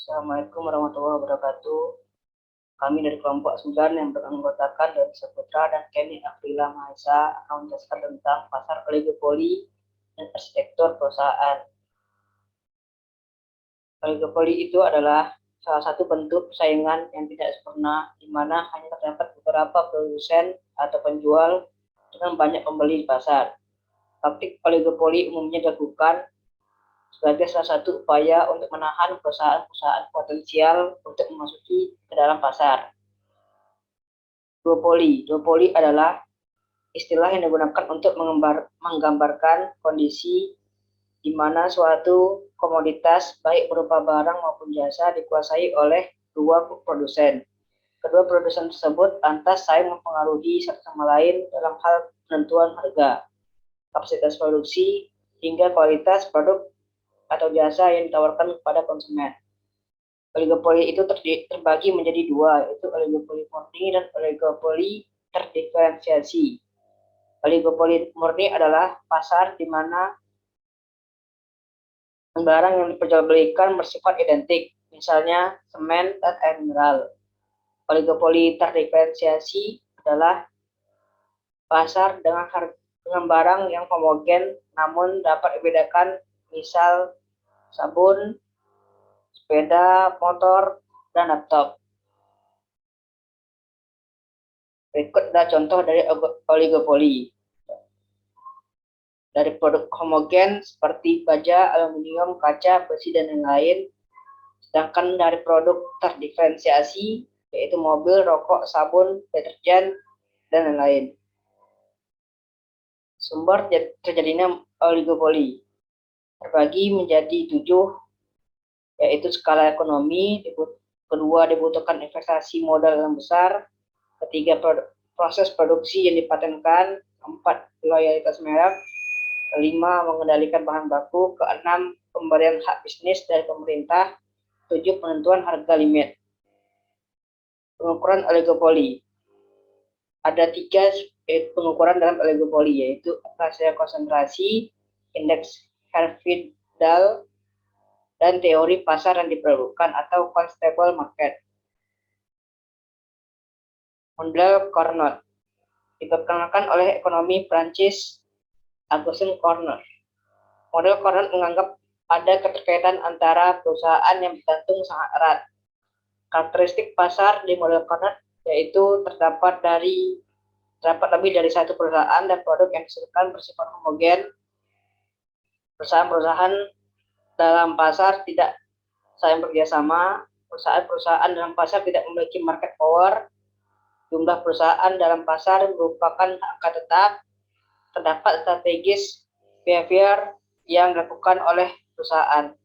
Assalamualaikum warahmatullahi wabarakatuh. Kami dari kelompok 9 yang beranggotakan dari Saputra dan Kenny Aprila Mahesa akan menjelaskan tentang pasar oligopoli dan arsitektur perusahaan. Oligopoli itu adalah salah satu bentuk persaingan yang tidak sempurna, di mana hanya terdapat beberapa produsen atau penjual dengan banyak pembeli di pasar. Praktik oligopoli umumnya dilakukan sebagai salah satu upaya untuk menahan perusahaan-perusahaan potensial untuk memasuki ke dalam pasar. Duopoli. Duopoli adalah istilah yang digunakan untuk menggambarkan kondisi di mana suatu komoditas baik berupa barang maupun jasa dikuasai oleh dua produsen. Kedua produsen tersebut lantas saling mempengaruhi satu sama lain dalam hal penentuan harga, kapasitas produksi, hingga kualitas produk atau jasa yang ditawarkan kepada konsumen. Oligopoli itu terbagi menjadi dua, yaitu oligopoli murni dan oligopoli terdiferensiasi. Oligopoli murni adalah pasar di mana barang yang diperjualbelikan bersifat identik, misalnya semen dan air mineral. Oligopoli terdiferensiasi adalah pasar dengan barang yang homogen namun dapat dibedakan, misal sabun, sepeda motor, dan laptop. Berikut adalah contoh dari oligopoli. Dari produk homogen seperti baja, aluminium, kaca, besi, dan lain-lain. Sedangkan dari produk terdiferensiasi, yaitu mobil, rokok, sabun, deterjen, dan lain-lain. Sumber terjadinya oligopoli terbagi menjadi 7, yaitu skala ekonomi, kedua dibutuhkan investasi modal yang besar, ketiga proses produksi yang dipatenkan, keempat loyalitas merek, kelima mengendalikan bahan baku, keenam pemberian hak bisnis dari pemerintah, 7 penentuan harga limit. Pengukuran oligopoli. Ada 3 pengukuran dalam oligopoli, yaitu rasio konsentrasi, indeks Herfindahl, dan teori pasar yang diperlukan atau constable market. Model Carnot diperkenalkan oleh ekonomi Prancis Auguste Carnot. Model Carnot menganggap ada keterkaitan antara perusahaan yang bergantung sangat erat. Karakteristik pasar di model Carnot yaitu terdapat lebih dari satu perusahaan dan produk yang disebutkan bersifat homogen. Perusahaan-perusahaan dalam pasar tidak saling bekerjasama. Perusahaan-perusahaan dalam pasar tidak memiliki market power. Jumlah perusahaan dalam pasar merupakan angka tetap. Terdapat strategis behavior yang dilakukan oleh perusahaan.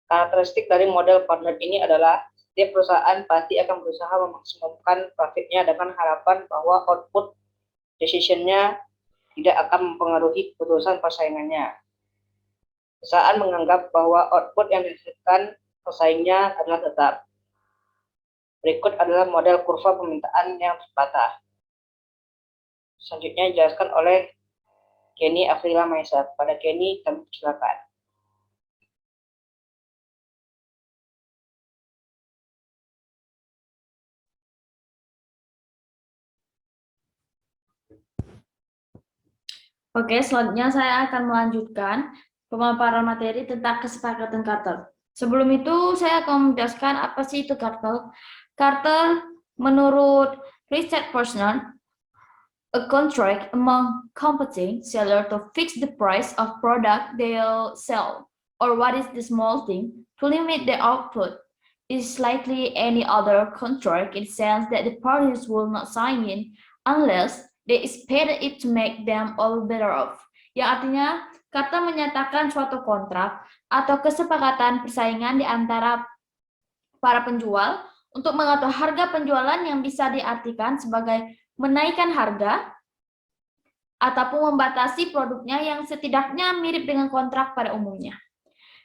Karakteristik dari model Carnot ini adalah setiap perusahaan pasti akan berusaha memaksimumkan profitnya dengan harapan bahwa output decision-nya tidak akan mempengaruhi keputusan persaingannya. Perusahaan menganggap bahwa output yang dihasilkan pesaingnya adalah tetap. Berikut adalah model kurva permintaan yang terpatah. Selanjutnya dijelaskan oleh Kenny Aprila Mahesa. Pada Kenny, kami silakan. Oke, selanjutnya saya akan melanjutkan pemaparan materi tentang kesepakatan kartel. Sebelum itu, saya akan menjelaskan apa sih itu kartel. Kartel menurut Richard Posner, a contract among competing sellers to fix the price of product they'll sell, or what is the small thing, to limit the output, is likely any other contract in the sense that the parties will not sign in unless they expect it to make them all better off. Yang artinya, kata menyatakan suatu kontrak atau kesepakatan persaingan di antara para penjual untuk mengatur harga penjualan yang bisa diartikan sebagai menaikkan harga ataupun membatasi produknya yang setidaknya mirip dengan kontrak pada umumnya,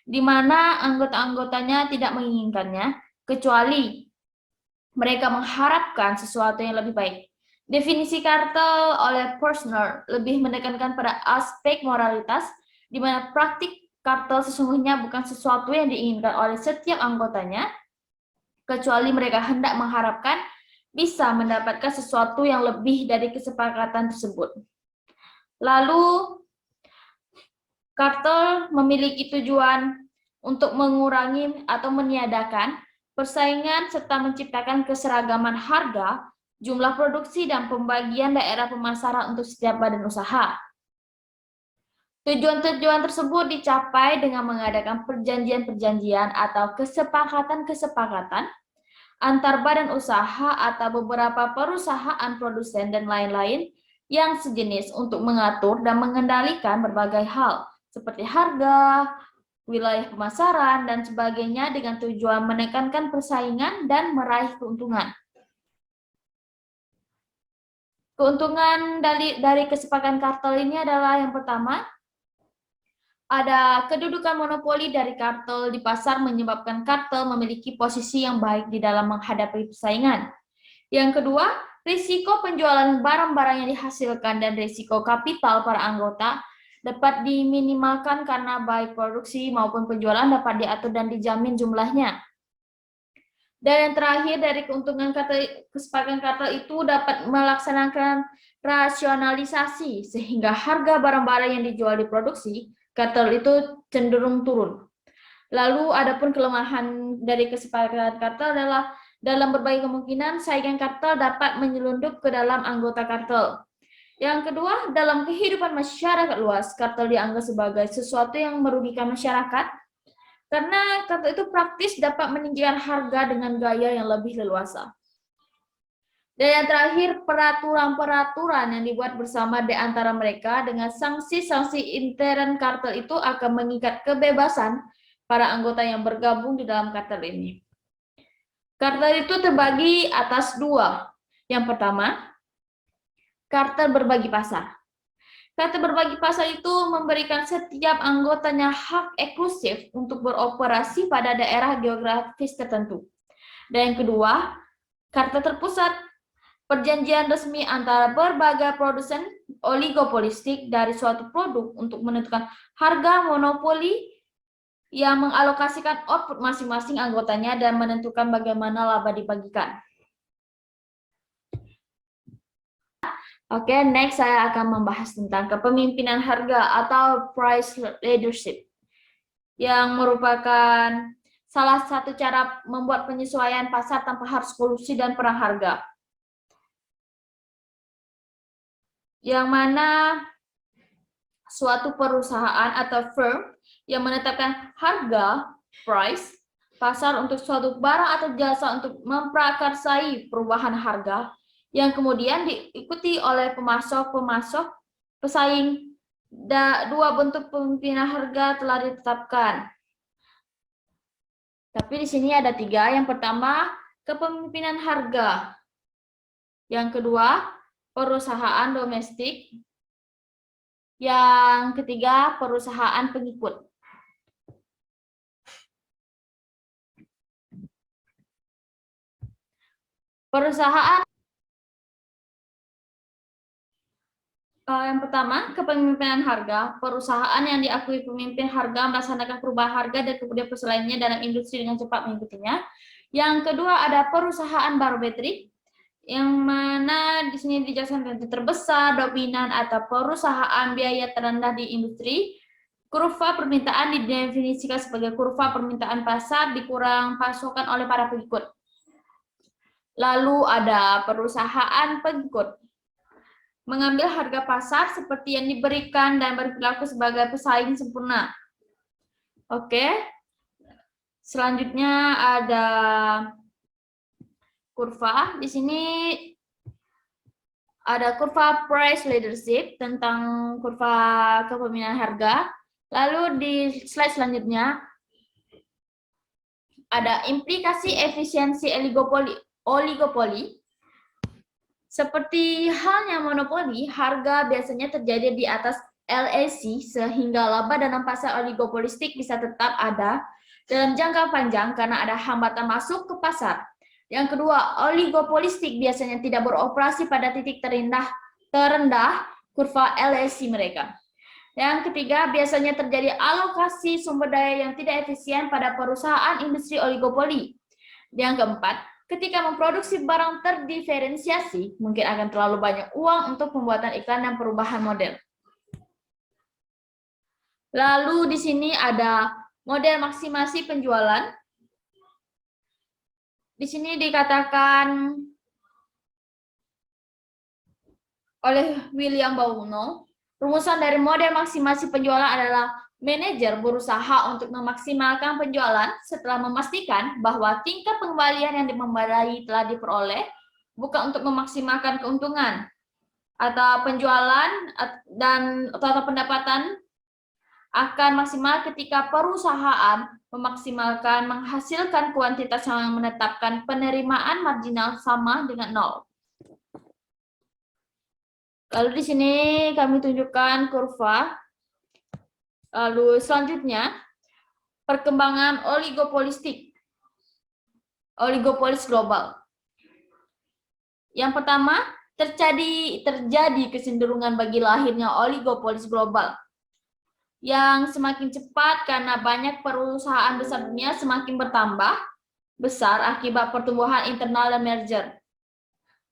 di mana anggota-anggotanya tidak menginginkannya, kecuali mereka mengharapkan sesuatu yang lebih baik. Definisi kartel oleh Posner lebih menekankan pada aspek moralitas, di mana praktik kartel sesungguhnya bukan sesuatu yang diinginkan oleh setiap anggotanya, kecuali mereka hendak mengharapkan bisa mendapatkan sesuatu yang lebih dari kesepakatan tersebut. Lalu, kartel memiliki tujuan untuk mengurangi atau meniadakan persaingan serta menciptakan keseragaman harga, jumlah produksi, dan pembagian daerah pemasaran untuk setiap badan usaha. Tujuan-tujuan tersebut dicapai dengan mengadakan perjanjian-perjanjian atau kesepakatan-kesepakatan antar badan usaha atau beberapa perusahaan produsen dan lain-lain yang sejenis untuk mengatur dan mengendalikan berbagai hal seperti harga, wilayah pemasaran, dan sebagainya dengan tujuan menekankan persaingan dan meraih keuntungan. Keuntungan dari kesepakatan kartel ini adalah yang pertama, ada kedudukan monopoli dari kartel di pasar menyebabkan kartel memiliki posisi yang baik di dalam menghadapi persaingan. Yang kedua, risiko penjualan barang-barang yang dihasilkan dan risiko kapital para anggota dapat diminimalkan karena baik produksi maupun penjualan dapat diatur dan dijamin jumlahnya. Dan yang terakhir dari keuntungan kesepakatan kartel itu dapat melaksanakan rasionalisasi sehingga harga barang-barang yang dijual di produksi kartel itu cenderung turun. Lalu adapun kelemahan dari kesepakatan kartel adalah dalam berbagai kemungkinan saingan kartel dapat menyelundup ke dalam anggota kartel. Yang kedua, dalam kehidupan masyarakat luas, kartel dianggap sebagai sesuatu yang merugikan masyarakat karena kartel itu praktis dapat meninggikan harga dengan gaya yang lebih leluasa. Dan yang terakhir, peraturan-peraturan yang dibuat bersama di antara mereka dengan sanksi-sanksi intern kartel itu akan mengikat kebebasan para anggota yang bergabung di dalam kartel ini. Kartel itu terbagi atas dua. Yang pertama, kartel berbagi pasar. Kartel berbagi pasar itu memberikan setiap anggotanya hak eksklusif untuk beroperasi pada daerah geografis tertentu. Dan yang kedua, kartel terpusat. Perjanjian resmi antara berbagai produsen oligopolistik dari suatu produk untuk menentukan harga monopoli yang mengalokasikan output masing-masing anggotanya dan menentukan bagaimana laba dibagikan. Oke, next saya akan membahas tentang kepemimpinan harga atau price leadership, yang merupakan salah satu cara membuat penyesuaian pasar tanpa harus korupsi dan perang harga. Yang mana suatu perusahaan atau firm yang menetapkan harga, price, pasar untuk suatu barang atau jasa untuk memprakarsai perubahan harga yang kemudian diikuti oleh pemasok-pemasok pesaing. Dua bentuk pemimpinan harga telah ditetapkan. Tapi di sini ada tiga. Yang pertama, kepemimpinan harga. Yang kedua, perusahaan domestik. Yang ketiga, perusahaan pengikut. Perusahaan yang pertama, kepemimpinan harga. Perusahaan yang diakui pemimpin harga melaksanakan perubahan harga dan kemudian persaingannya dalam industri dengan cepat mengikutinya. Yang kedua ada perusahaan barometrik, yang mana di sini dijelaskan tentu terbesar, dominan, atau perusahaan biaya terendah di industri. Kurva permintaan didefinisikan sebagai kurva permintaan pasar dikurang pasokan oleh para pengikut. Lalu ada perusahaan pengikut, mengambil harga pasar seperti yang diberikan dan berperilaku sebagai pesaing sempurna. Oke, selanjutnya ada kurva. Di sini ada kurva price leadership tentang kurva kepemimpinan harga. Lalu di slide selanjutnya ada implikasi efisiensi oligopoli. Seperti halnya monopoli, harga biasanya terjadi di atas LAC sehingga laba dalam pasar oligopolistik bisa tetap ada dalam jangka panjang karena ada hambatan masuk ke pasar. Yang kedua, oligopolistik biasanya tidak beroperasi pada titik terendah kurva LAC mereka. Yang ketiga, biasanya terjadi alokasi sumber daya yang tidak efisien pada perusahaan industri oligopoli. Yang keempat, ketika memproduksi barang terdiferensiasi, mungkin akan terlalu banyak uang untuk pembuatan iklan dan perubahan model. Lalu di sini ada model maksimasi penjualan. Di sini dikatakan oleh William Bauno, rumusan dari model maksimasi penjualan adalah manajer berusaha untuk memaksimalkan penjualan setelah memastikan bahwa tingkat pengembalian yang memadai telah diperoleh, bukan untuk memaksimalkan keuntungan atau penjualan dan atau pendapatan akan maksimal ketika perusahaan memaksimalkan menghasilkan kuantitas yang menetapkan penerimaan marginal sama dengan 0. Lalu di sini kami tunjukkan kurva. Lalu selanjutnya, perkembangan oligopolis global. Yang pertama, terjadi kecenderungan bagi lahirnya oligopolis global yang semakin cepat karena banyak perusahaan besar dunia semakin bertambah besar akibat pertumbuhan internal dan merger.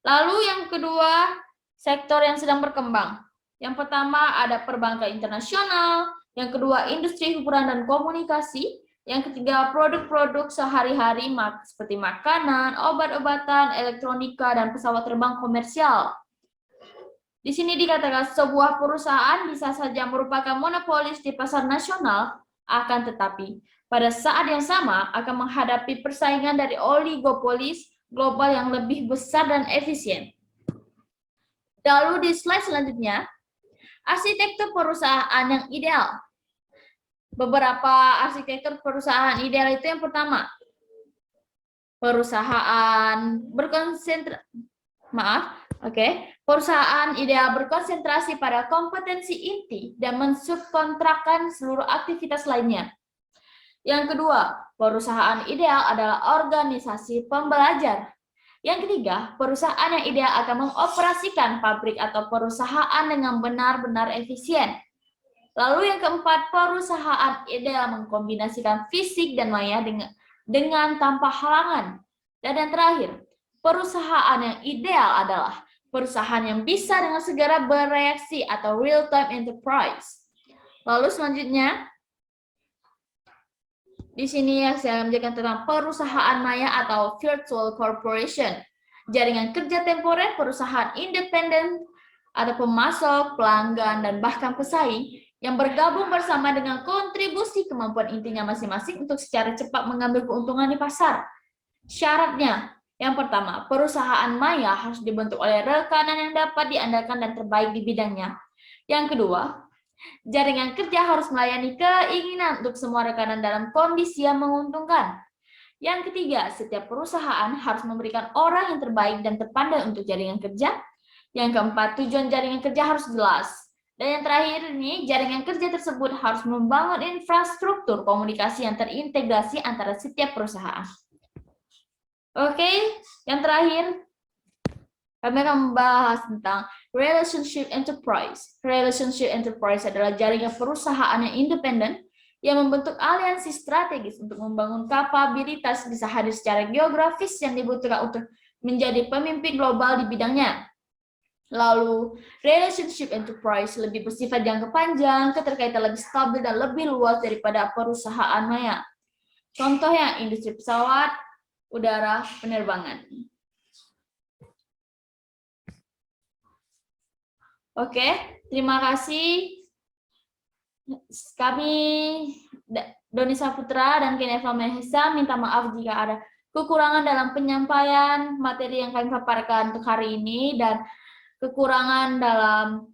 Lalu yang kedua, sektor yang sedang berkembang. Yang pertama ada perbankan internasional, yang kedua industri hiburan dan komunikasi, yang ketiga produk-produk sehari-hari seperti makanan, obat-obatan, elektronika, dan pesawat terbang komersial. Di sini dikatakan sebuah perusahaan bisa saja merupakan monopolis di pasar nasional, akan tetapi pada saat yang sama akan menghadapi persaingan dari oligopolis global yang lebih besar dan efisien. Lalu di slide selanjutnya, arsitektur perusahaan yang ideal. Beberapa arsitektur perusahaan ideal itu yang pertama, perusahaan perusahaan ideal berkonsentrasi pada kompetensi inti dan mensubkontrakkan seluruh aktivitas lainnya. Yang kedua, perusahaan ideal adalah organisasi pembelajar. Yang ketiga, perusahaan yang ideal akan mengoperasikan pabrik atau perusahaan dengan benar-benar efisien. Lalu yang keempat, perusahaan ideal mengkombinasikan fisik dan maya dengan tanpa halangan. Dan yang terakhir, perusahaan yang ideal adalah perusahaan yang bisa dengan segera bereaksi atau real-time enterprise. Lalu selanjutnya, di sini saya menjelaskan tentang perusahaan maya atau virtual corporation. Jaringan kerja temporer, perusahaan independen, ada pemasok, pelanggan, dan bahkan pesaing yang bergabung bersama dengan kontribusi kemampuan intinya masing-masing untuk secara cepat mengambil keuntungan di pasar. Syaratnya, yang pertama, perusahaan maya harus dibentuk oleh rekanan yang dapat diandalkan dan terbaik di bidangnya. Yang kedua, jaringan kerja harus melayani keinginan untuk semua rekanan dalam kondisi yang menguntungkan. Yang ketiga, setiap perusahaan harus memberikan orang yang terbaik dan terpandai untuk jaringan kerja. Yang keempat, tujuan jaringan kerja harus jelas. Dan yang terakhir ini, jaringan kerja tersebut harus membangun infrastruktur komunikasi yang terintegrasi antara setiap perusahaan. Oke, yang terakhir, kami akan membahas tentang relationship enterprise. Relationship enterprise adalah jaringan perusahaan yang independen yang membentuk aliansi strategis untuk membangun kapabilitas bisa hadir secara geografis yang dibutuhkan untuk menjadi pemimpin global di bidangnya. Lalu, relationship enterprise lebih bersifat jangka panjang, keterkaitan lebih stabil dan lebih luas daripada perusahaan maya. Contohnya, industri pesawat, udara, penerbangan. Oke, terima kasih. Kami, Doni Saputra dan Keneva Mahesa, minta maaf jika ada kekurangan dalam penyampaian materi yang kami paparkan untuk hari ini dan kekurangan dalam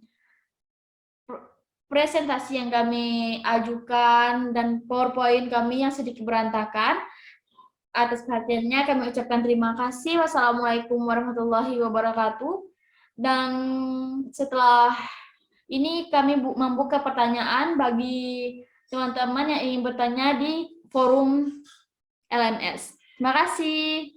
presentasi yang kami ajukan dan PowerPoint kami yang sedikit berantakan. Atas perhatiannya kami ucapkan terima kasih. Wassalamualaikum warahmatullahi wabarakatuh. Dan setelah ini kami membuka pertanyaan bagi teman-teman yang ingin bertanya di forum LMS. Terima kasih.